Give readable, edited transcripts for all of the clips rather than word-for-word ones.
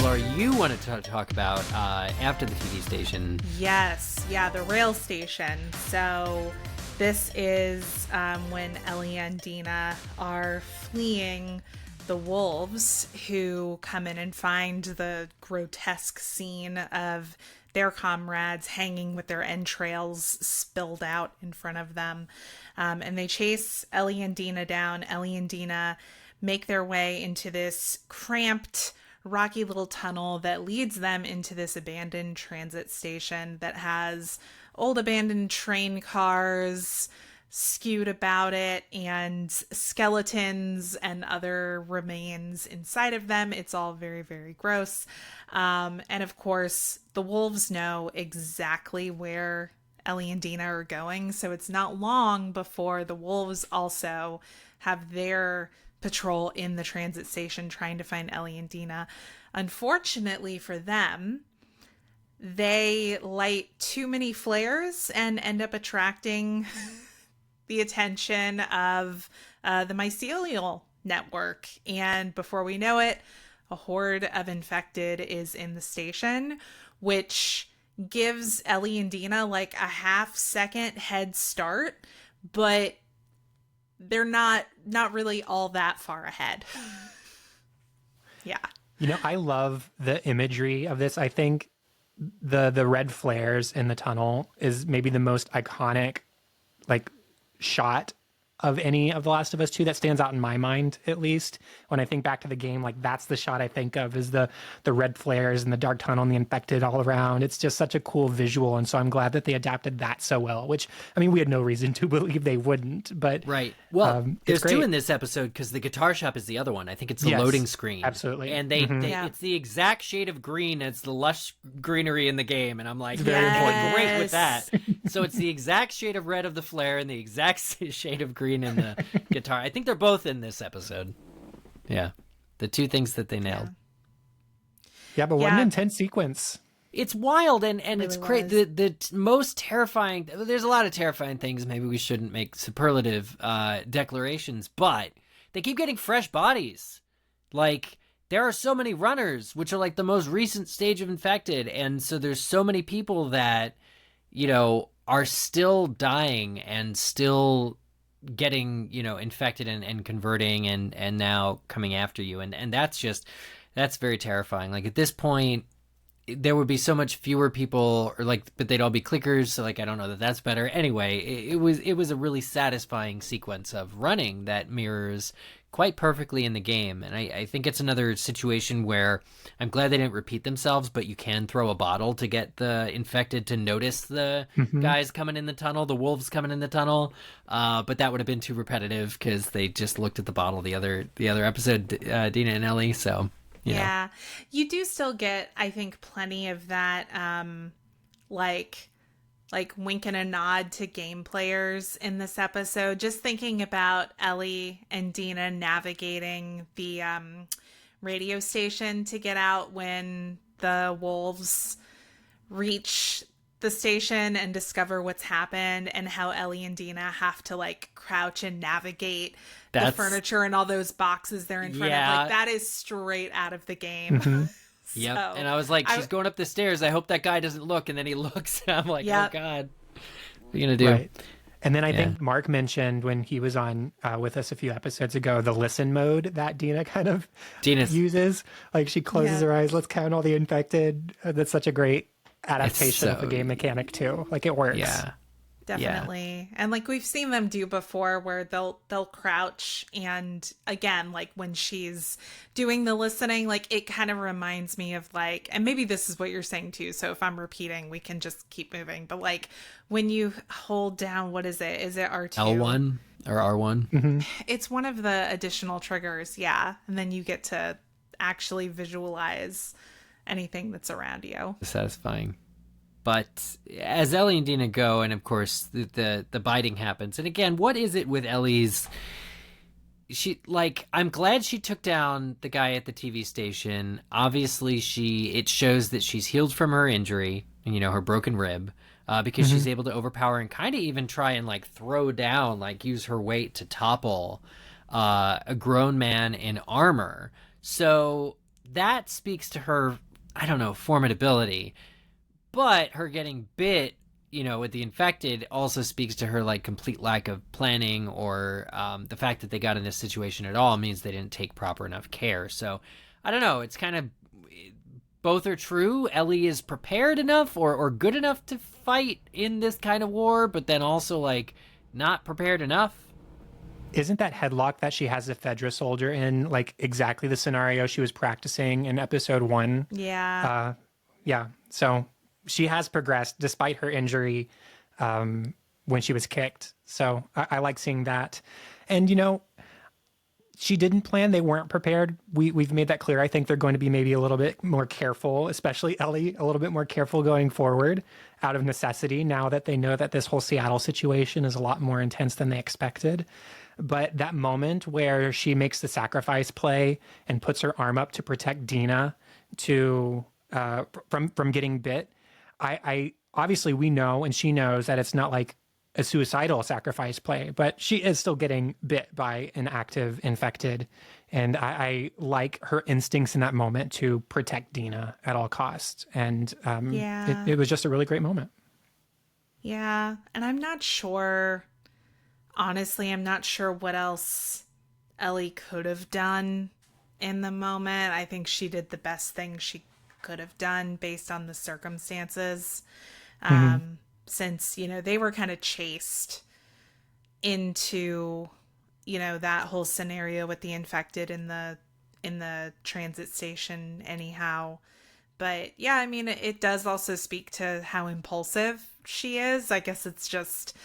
Laura, you wanted to talk about after the TV station. Yes, yeah, the rail station. So this is when Ellie and Dina are fleeing the wolves, who come in and find the grotesque scene of their comrades hanging with their entrails spilled out in front of them. And they chase Ellie and Dina down. Ellie and Dina make their way into this cramped, rocky little tunnel that leads them into this abandoned transit station that has old abandoned train cars skewed about it and skeletons and other remains inside of them. It's all very, very gross. And of course, the wolves know exactly where Ellie and Dina are going, so it's not long before the wolves also have their patrol in the transit station trying to find Ellie and Dina. Unfortunately for them, they light too many flares and end up attracting the attention of the mycelial network. And before we know it, a horde of infected is in the station, which gives Ellie and Dina like a half-second head start, but they're not really all that far ahead. Yeah. You know, I love the imagery of this. I think the red flares in the tunnel is maybe the most iconic like shot of any of The Last of Us 2 that stands out in my mind, at least. When I think back to the game, like that's the shot I think of, is the red flares and the dark tunnel and the infected all around. It's just such a cool visual, and so I'm glad that they adapted that so well, which, I mean, we had no reason to believe they wouldn't, but... Right. Well, there's two in this episode, because the guitar shop is the other one. I think it's the loading screen. Absolutely. And they it's the exact shade of green as the lush greenery in the game, and I'm like, very important. Great with that. So it's the exact shade of red of the flare and the exact shade of green in the guitar. I think they're both in this episode. Yeah. The two things that they nailed. Yeah, but what an intense sequence. It's wild, and Really it's great. The most terrifying... There's a lot of terrifying things. Maybe we shouldn't make superlative declarations, but they keep getting fresh bodies. Like, there are so many runners, which are like the most recent stage of infected, and so there's so many people that, you know, are still dying and still getting, you know, infected and converting and now coming after you. And that's very terrifying. Like, at this point, there would be so much fewer people, or like, but they'd all be clickers. So like, I don't know that that's better. Anyway, it was a really satisfying sequence of running that mirrors quite perfectly in the game. And I think it's another situation where I'm glad they didn't repeat themselves, but you can throw a bottle to get the infected to notice the guys coming in the tunnel, the wolves coming in the tunnel. But that would have been too repetitive because they just looked at the bottle the other episode, Dina and Ellie. So, yeah, you do still get, I think, plenty of that, like wink and a nod to game players in this episode. Just thinking about Ellie and Dina navigating the radio station to get out when the wolves reach the station and discover what's happened, and how Ellie and Dina have to like crouch and navigate the furniture and all those boxes they're in front of. Like, that is straight out of the game. Yep. So, and I was like, she's going up the stairs. I hope that guy doesn't look. And then he looks, and I'm like, oh God, what are you gonna do? Right. And then I think Mark mentioned when he was on with us a few episodes ago, the listen mode that Dina kind of uses. Like, she closes her eyes, let's count all the infected. That's such a great adaptation of the game mechanic too. Like, it works. Yeah. Definitely. And like we've seen them do before, where they'll crouch, and again, like when she's doing the listening, like it kind of reminds me of like, and maybe this is what you're saying too, so if I'm repeating we can just keep moving, but like when you hold down, what is it R2? L1 or R1? It's one of the additional triggers, and then you get to actually visualize anything that's around you. Satisfying. But as Ellie and Dina go, and of course the biting happens. And again, what is it with Ellie's? I'm glad she took down the guy at the TV station. Obviously, it shows that she's healed from her injury and, you know, her broken rib, because she's able to overpower and kind of even try and like throw down, like use her weight to topple a grown man in armor. So that speaks to her, I don't know, formidability. But her getting bit, with the infected also speaks to her like complete lack of planning, or the fact that they got in this situation at all means they didn't take proper enough care. So I don't know. It's kind of both are true. Ellie is prepared enough or good enough to fight in this kind of war, but then also like not prepared enough. Isn't that headlock that she has a Fedra soldier in like exactly the scenario she was practicing in episode 1? Yeah. Yeah. So she has progressed despite her injury when she was kicked. So I like seeing that. And, she didn't plan. They weren't prepared. We've made that clear. I think they're going to be maybe a little bit more careful, especially Ellie, a little bit more careful going forward out of necessity now that they know that this whole Seattle situation is a lot more intense than they expected. But that moment where she makes the sacrifice play and puts her arm up to protect Dina from getting bit, I obviously we know and she knows that it's not like a suicidal sacrifice play, but she is still getting bit by an active infected. And I like her instincts in that moment to protect Dina at all costs. And it was just a really great moment. Yeah. And I'm not sure, honestly, I'm not sure what else Ellie could have done in the moment. I think she did the best thing she could have done based on the circumstances. Since, they were kind of chased into, that whole scenario with the infected in the transit station anyhow. But yeah, I mean, it does also speak to how impulsive she is. I guess it's just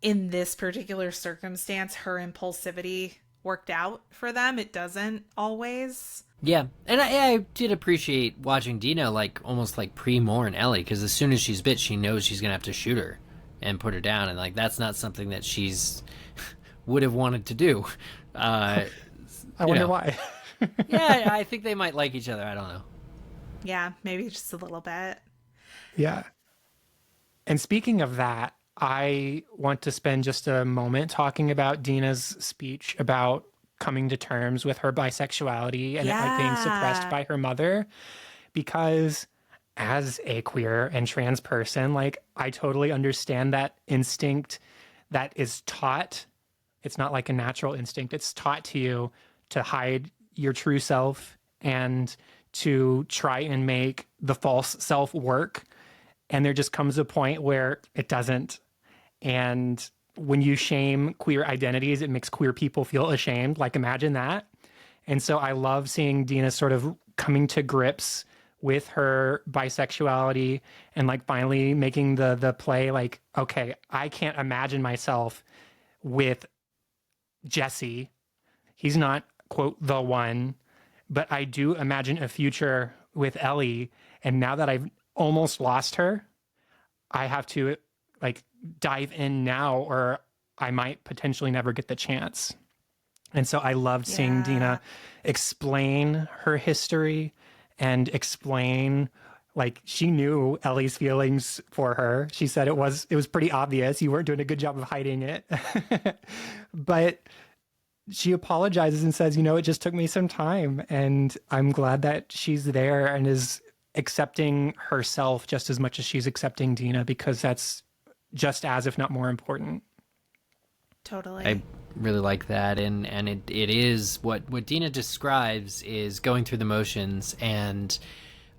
in this particular circumstance, her impulsivity worked out for them. It doesn't always. Yeah, and I did appreciate watching Dina like almost like pre-mourn Ellie, because as soon as she's bit, she knows she's gonna have to shoot her and put her down, and like that's not something that she's would have wanted to do. I wonder why. Yeah, I think they might like each other. I don't know. Yeah, maybe just a little bit. Yeah. And speaking of that, I want to spend just a moment talking about Dina's speech about coming to terms with her bisexuality and it like being suppressed by her mother, because as a queer and trans person, like I totally understand that instinct that is taught. It's not like a natural instinct. It's taught to you to hide your true self and to try and make the false self work. And there just comes a point where it doesn't. And when you shame queer identities, it makes queer people feel ashamed. Like, imagine that. And so I love seeing Dina sort of coming to grips with her bisexuality and like finally making the play like, okay, I can't imagine myself with Jesse. He's not, quote, the one, but I do imagine a future with Ellie. And now that I've almost lost her, I have to like dive in now or I might potentially never get the chance. And so I loved seeing Dina explain her history and explain, like, she knew Ellie's feelings for her. She said it was pretty obvious. You weren't doing a good job of hiding it. But she apologizes and says, it just took me some time. And I'm glad that she's there and is accepting herself just as much as she's accepting Dina, because that's just as, if not more important. Totally. I really like that, and it is what Dina describes is going through the motions, and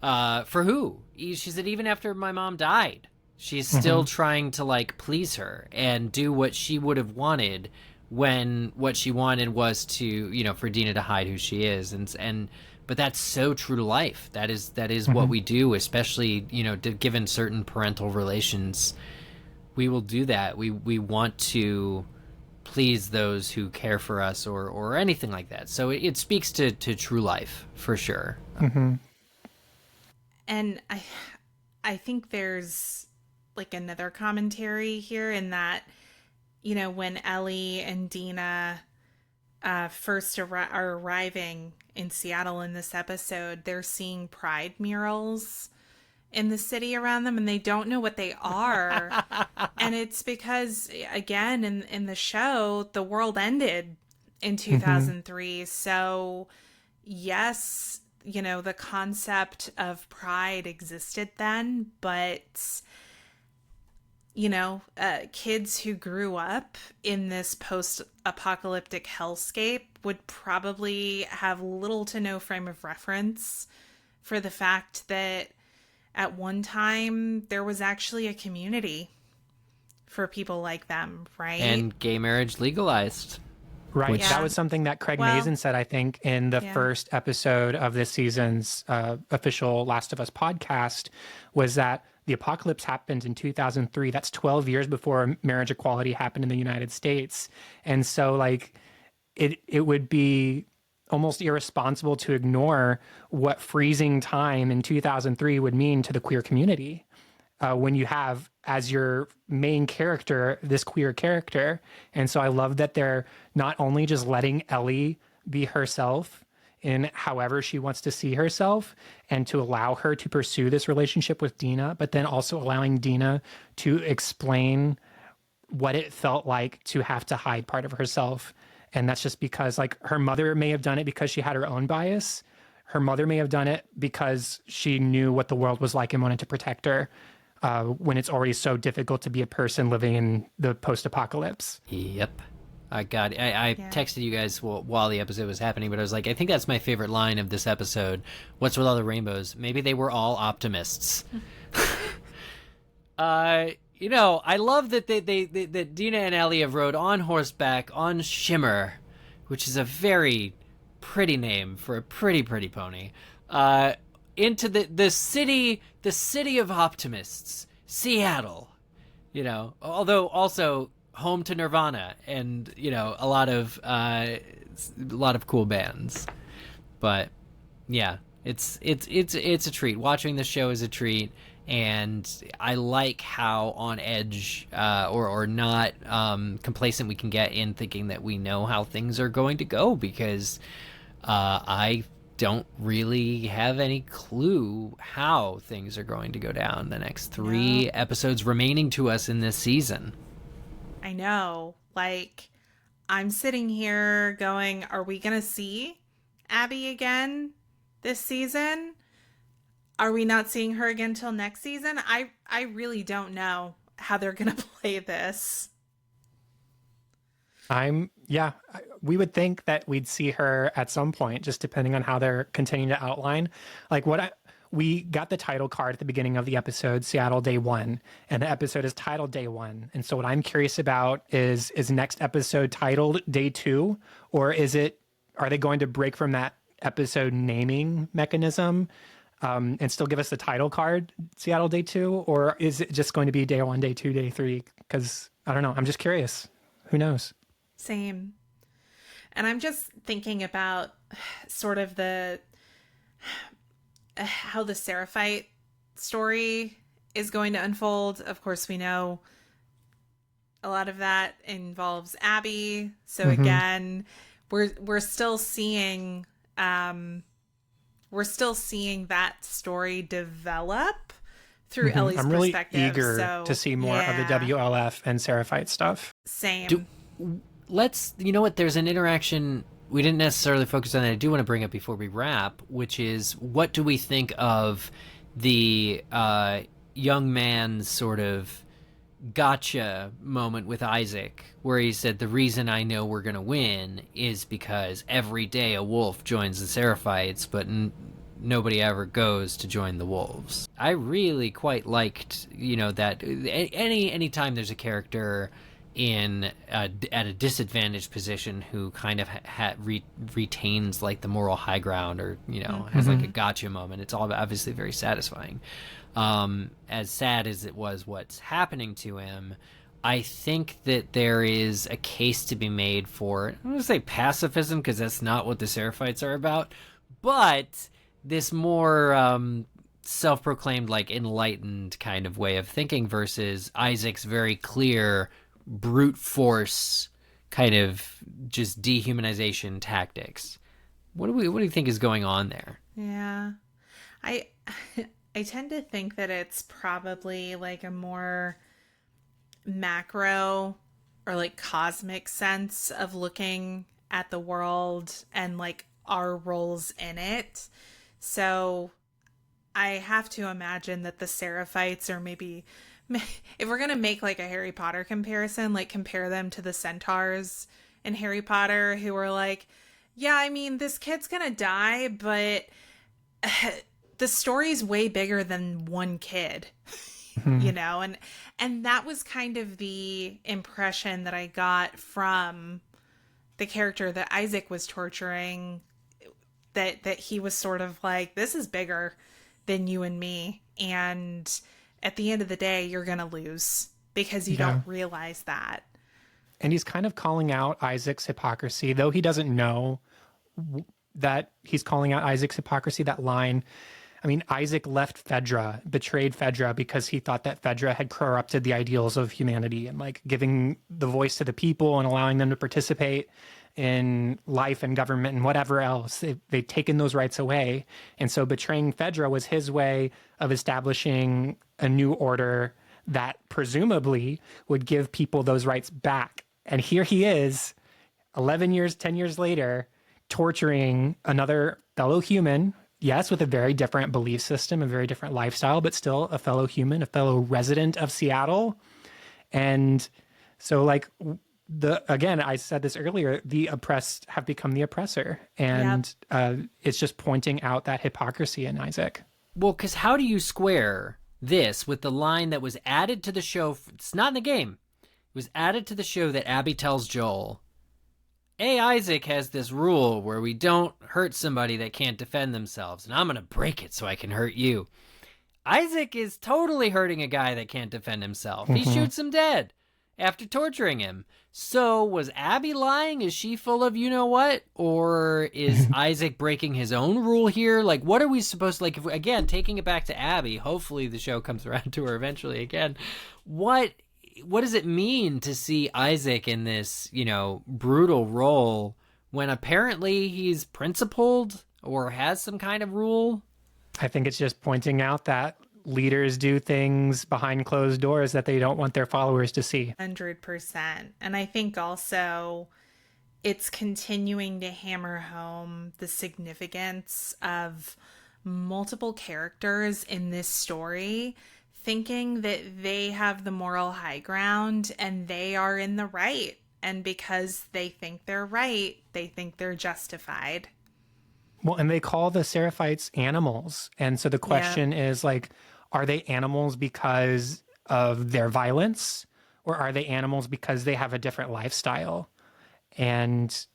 for who? She said even after my mom died, she's still trying to like please her and do what she would have wanted, when what she wanted was to, for Dina to hide who she is, and but that's so true to life. That is what we do, especially given certain parental relations. We will do that. We want to please those who care for us or anything like that. So it speaks to true life for sure. And I think there's like another commentary here in that, when Ellie and Dina first are arriving in Seattle in this episode, they're seeing pride murals in the city around them and they don't know what they are. And it's because, again, in the show, the world ended in 2003. So yes, the concept of pride existed then, but kids who grew up in this post-apocalyptic hellscape would probably have little to no frame of reference for the fact that at one time there was actually a community for people like them, right? And gay marriage legalized. Right. Which- That was something that Craig Well, Mazin said, I think, in the yeah. first episode of this season's official Last of Us podcast, was that the apocalypse happened in 2003. That's 12 years before marriage equality happened in the United States. And so, like, it would be almost irresponsible to ignore what freezing time in 2003 would mean to the queer community. When you have as your main character this queer character. And so I love that they're not only just letting Ellie be herself in however she wants to see herself and to allow her to pursue this relationship with Dina, but then also allowing Dina to explain what it felt like to have to hide part of herself. And that's just because, like, her mother may have done it because she had her own bias. Her mother may have done it because she knew what the world was like and wanted to protect her. When it's already so difficult to be a person living in the post-apocalypse. Yep. I texted you guys while the episode was happening, but I was like, I think that's my favorite line of this episode. What's with all the rainbows? Maybe they were all optimists. I love that that Dina and Ellie have rode on horseback on Shimmer, which is a very pretty name for a pretty pony. Into the city of optimists, Seattle. Although also home to Nirvana and a lot of cool bands. But yeah, it's a treat. Watching the show is a treat, and I like how on edge or not complacent we can get in thinking that we know how things are going to go, because I don't really have any clue how things are going to go down the next 3 episodes remaining to us in this season. I know. Like, I'm sitting here going, are we going to see Abby again this season? Are we not seeing her again till next season? I really don't know how they're going to play this. We would think that we'd see her at some point, just depending on how they're continuing to outline. Like we got the title card at the beginning of the episode, Seattle Day 1, and the episode is titled Day 1. And so what I'm curious about is next episode titled Day 2, or are they going to break from that episode naming mechanism and still give us the title card, Seattle Day 2, or is it just going to be Day 1, Day 2, Day 3? Because I don't know. I'm just curious. Who knows? Same. And I'm just thinking about sort of how the Seraphite story is going to unfold. Of course, we know a lot of that involves Abby. So again, we're still seeing that story develop through Ellie's I'm really perspective. eager to see more of the WLF and Seraphite stuff. Same. There's an interaction we didn't necessarily focus on that I do want to bring up before we wrap, which is, what do we think of the young man's sort of gotcha moment with Isaac, where he said, the reason I know we're going to win is because every day a wolf joins the Seraphites, but nobody ever goes to join the wolves. I really quite liked, that any time there's a character at a disadvantaged position who kind of retains like the moral high ground, or has like a gotcha moment, it's all obviously very satisfying. As sad as it was what's happening to him, I think that there is a case to be made for, I'm going to say pacifism, because that's not what the Seraphites are about, but this more self-proclaimed like enlightened kind of way of thinking versus Isaac's very clear brute force kind of just dehumanization tactics. What do you think is going on there? Yeah. I tend to think that it's probably like a more macro or like cosmic sense of looking at the world and like our roles in it, So I have to imagine that the Seraphites are maybe, if we're going to make like a Harry Potter comparison, like compare them to the centaurs in Harry Potter, who are like, yeah, I mean, this kid's going to die, but the story's way bigger than one kid, you know? And that was kind of the impression that I got from the character that Isaac was torturing, that he was sort of like, this is bigger than you and me, and at the end of the day you're gonna lose because you don't realize that. And he's kind of calling out Isaac's hypocrisy, though he doesn't know that he's calling out Isaac's hypocrisy. That line, I mean, Isaac left Fedra, betrayed Fedra, because he thought that Fedra had corrupted the ideals of humanity and like giving the voice to the people and allowing them to participate in life and government and whatever else. They've taken those rights away. And so betraying Fedra was his way of establishing a new order that presumably would give people those rights back. And here he is, 11 years, 10 years later, torturing another fellow human. Yes, with a very different belief system, a very different lifestyle, but still a fellow human, a fellow resident of Seattle. And so like, again, I said this earlier, the oppressed have become the oppressor. And it's just pointing out that hypocrisy in Isaac. Well, because how do you square this with the line that was added to the show? It's not in the game. It was added to the show that Abby tells Joel, hey, Isaac has this rule where we don't hurt somebody that can't defend themselves, and I'm going to break it so I can hurt you. Isaac is totally hurting a guy that can't defend himself. He shoots him dead after torturing him. So was Abby lying? Is she full of you-know-what? Or is Isaac breaking his own rule here? Like, what are we supposed to, like, if, again, taking it back to Abby, hopefully the show comes around to her eventually again. What does it mean to see Isaac in this, you know, brutal role when apparently he's principled or has some kind of rule? I think it's just pointing out that leaders do things behind closed doors that they don't want their followers to see. 100%. And I think also it's continuing to hammer home the significance of multiple characters in this story thinking that they have the moral high ground and they are in the right. And because they think they're right, they think they're justified. Well, and they call the Seraphites animals. And so the question is, like, are they animals because of their violence, or are they animals because they have a different lifestyle? And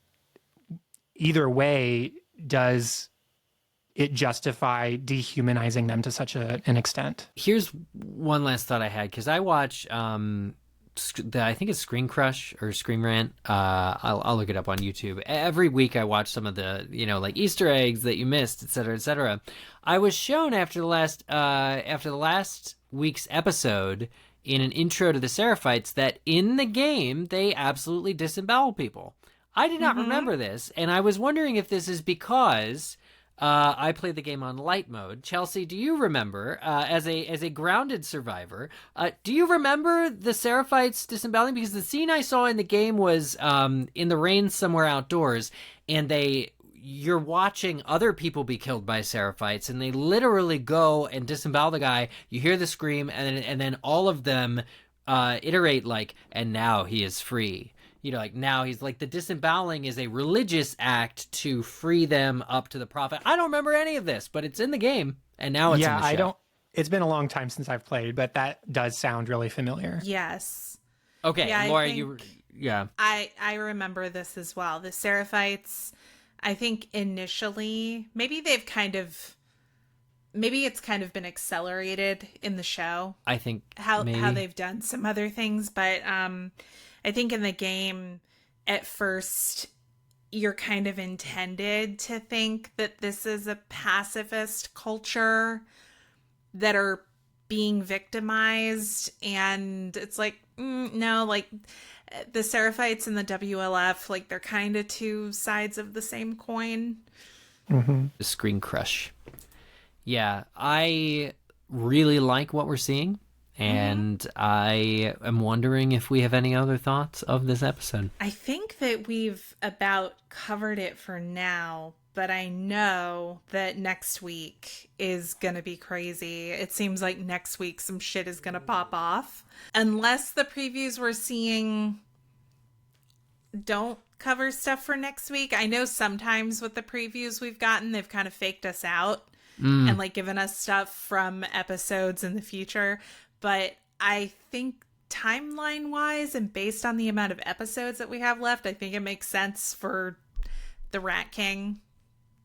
either way, does it justify dehumanizing them to such an extent? Here's one last thought I had, because I watch I think it's Screen Crush or Scream Rant. I'll look it up on YouTube. Every week I watch some of the, you know, like Easter eggs that you missed, et cetera, et cetera. I was shown after the last week's episode in an intro to the Seraphites that in the game they absolutely disembowel people. I did not remember this, and I was wondering if this is because I played the game on light mode. Chelsea, do you remember, as a grounded survivor, do you remember the Seraphites disemboweling? Because the scene I saw in the game was in the rain somewhere outdoors, and you're watching other people be killed by Seraphites, and they literally go and disembowel the guy. You hear the scream, and then all of them iterate like, and now he is free. You know, like now he's like, the disemboweling is a religious act to free them up to the prophet. I don't remember any of this, but it's in the game, and now it's in the show. It's been a long time since I've played, but that does sound really familiar. Yes. Okay, yeah, Laura, I remember this as well. The Seraphites, I think initially, maybe it's kind of been accelerated in the show. I think how they've done some other things, but I think in the game, at first, you're kind of intended to think that this is a pacifist culture that are being victimized. And it's like, no, like the Seraphites and the WLF, like they're kind of two sides of the same coin. The Screen Crush. Yeah, I really like what we're seeing. And I am wondering if we have any other thoughts of this episode. I think that we've about covered it for now, but I know that next week is going to be crazy. It seems like next week some shit is going to pop off. Unless the previews we're seeing don't cover stuff for next week. I know sometimes with the previews we've gotten, they've kind of faked us out and like given us stuff from episodes in the future. But I think timeline wise and based on the amount of episodes that we have left, I think it makes sense for the Rat King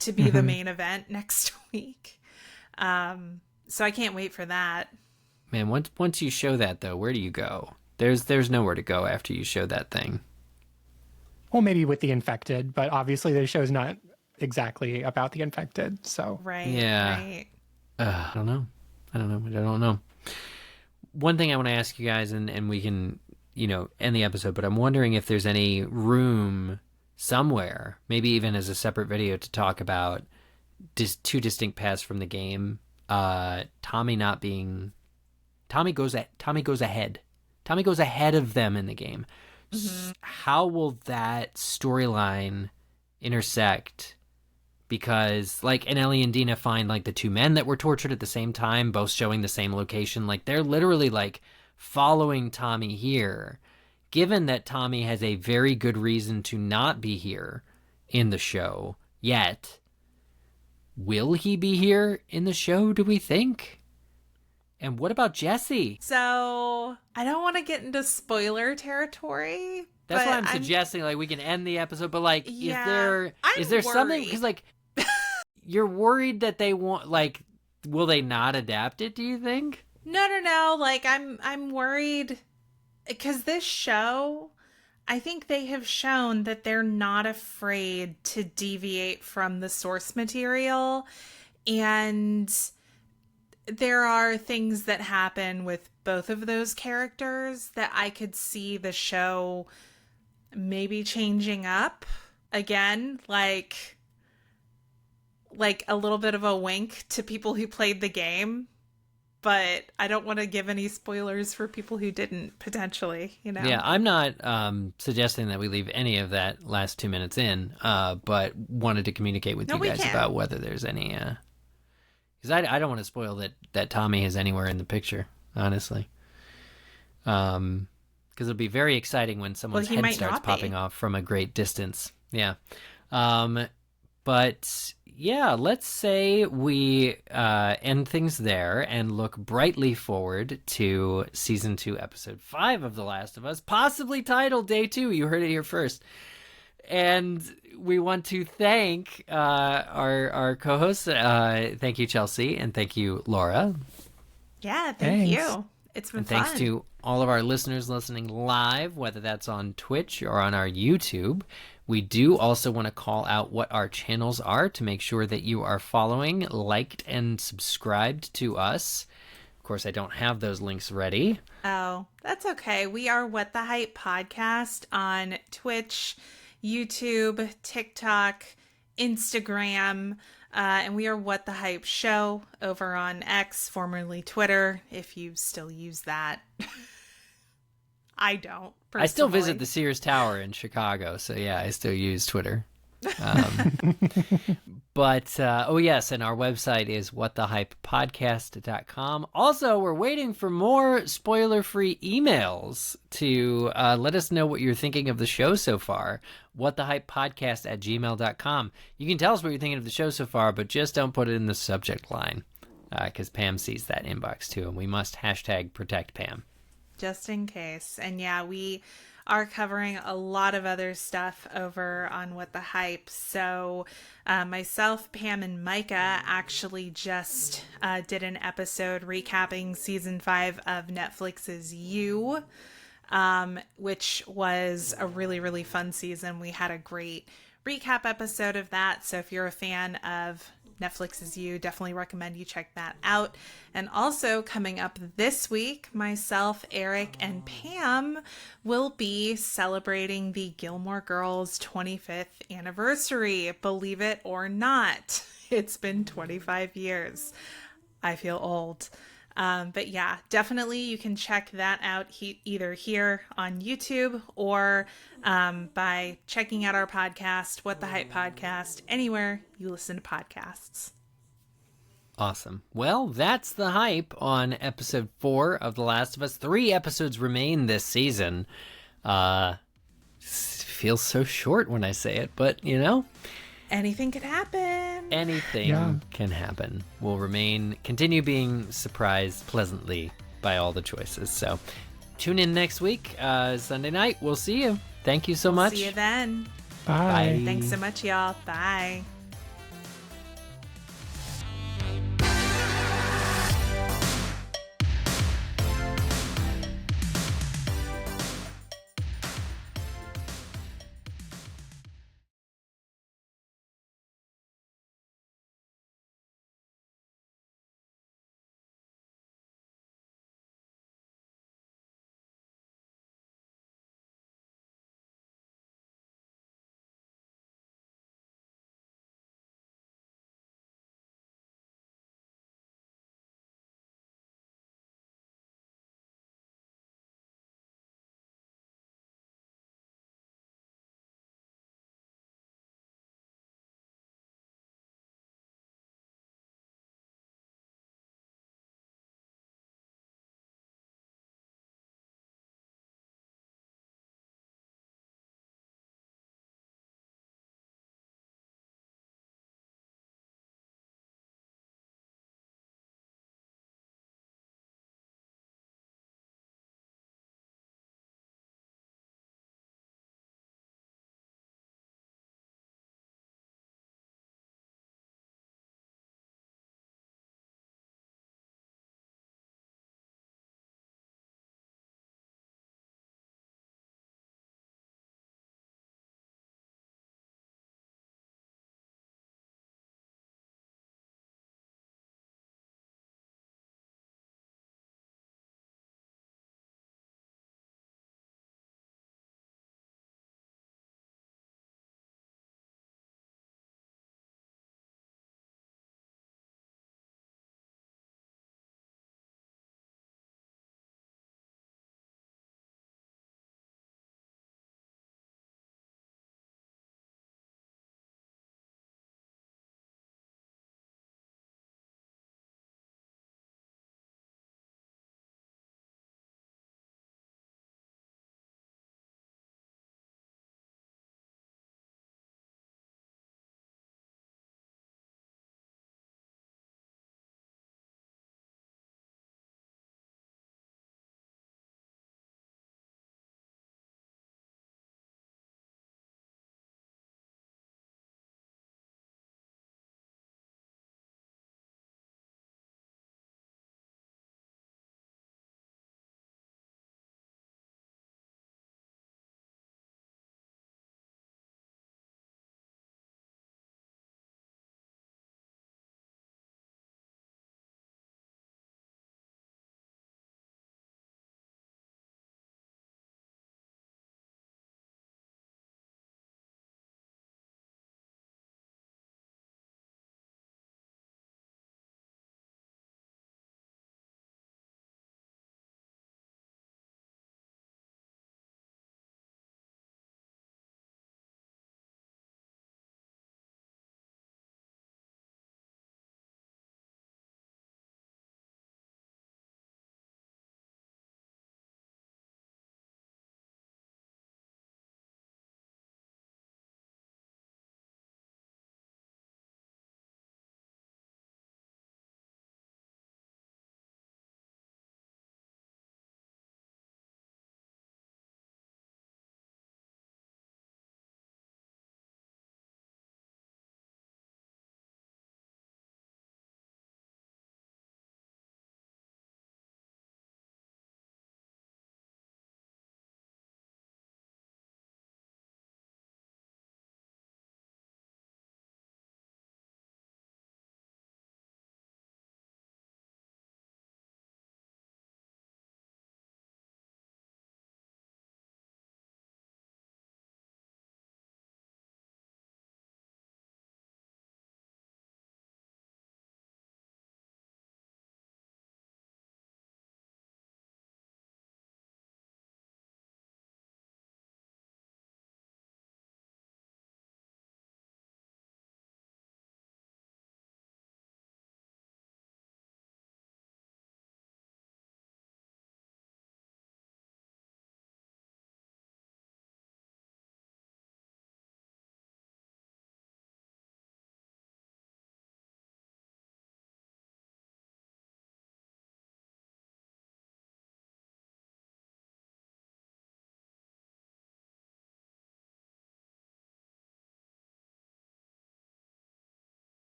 to be the main event next week. So I can't wait for that. Man, once you show that though, where do you go? There's nowhere to go after you show that thing. Well, maybe with the infected, but obviously the show's not exactly about the infected. So Right. Yeah. Right. I don't know. I don't know. One thing I want to ask you guys, and we can, end the episode, but I'm wondering if there's any room somewhere, maybe even as a separate video, to talk about two distinct paths from the game. Tommy goes ahead. Tommy goes ahead of them in the game. How will that storyline intersect? Because and Ellie and Dina find the two men that were tortured at the same time, both showing the same location. They're literally following Tommy here. Given that Tommy has a very good reason to not be here in the show yet, will he be here in the show, do we think? And what about Jesse? So I don't want to get into spoiler territory. That's why I'm suggesting we can end the episode, but Yeah, is there something, worried. because you're worried that they want will they not adapt it, do you think? No. I'm worried because this show, I think they have shown that they're not afraid to deviate from the source material. And there are things that happen with both of those characters that I could see the show maybe changing up again, like a little bit of a wink to people who played the game. But I don't want to give any spoilers for people who didn't, potentially, Yeah, I'm not suggesting that we leave any of that last 2 minutes in, but wanted to communicate with you guys about whether there's any... Because I don't want to spoil that Tommy is anywhere in the picture, honestly. Because it'll be very exciting when someone's head starts popping off from a great distance. Yeah. But yeah, let's say we end things there and look brightly forward to season 2, episode 5 of The Last of Us, possibly titled Day 2. You heard it here first. And we want to thank our co-hosts. Thank you, Chelsea, and thank you, Laura. Yeah, thank you. It's been fun. Thanks to all of our listeners listening live, whether that's on Twitch or on our YouTube. We do also want to call out what our channels are to make sure that you are following, liked, and subscribed to us. Of course, I don't have those links ready. Oh, that's okay. We are What the Hype Podcast on Twitch, YouTube, TikTok, Instagram, and we are What the Hype Show over on X, formerly Twitter, if you still use that. I don't. Personally. I still visit the Sears Tower in Chicago, so yeah, I still use Twitter. But, oh yes, and our website is whatthehypepodcast.com. Also, we're waiting for more spoiler-free emails to let us know what you're thinking of the show so far. whatthehypepodcast@gmail.com. You can tell us what you're thinking of the show so far, but just don't put it in the subject line, because Pam sees that inbox too, and we must #protect Pam. Just in case. And yeah, we are covering a lot of other stuff over on What the Hype. So myself, Pam, and Micah actually just did an episode recapping season 5 of Netflix's You, which was a really, really fun season. We had a great recap episode of that. So if you're a fan of Netflix's You, definitely recommend you check that out. And also coming up this week, myself, Eric, and Pam will be celebrating the Gilmore Girls 25th anniversary. Believe it or not, it's been 25 years. I feel old. But yeah, definitely you can check that out either here on YouTube or by checking out our podcast, What the Hype Podcast, anywhere you listen to podcasts. Awesome. Well, that's the hype on episode 4 of The Last of Us. 3 episodes remain this season. Feels so short when I say it, but you know, anything could happen. Anything can happen. We'll continue being surprised pleasantly by all the choices. So tune in next week, Sunday night. We'll see you. Thank you so much. See you then. Bye. Thanks so much, y'all. Bye.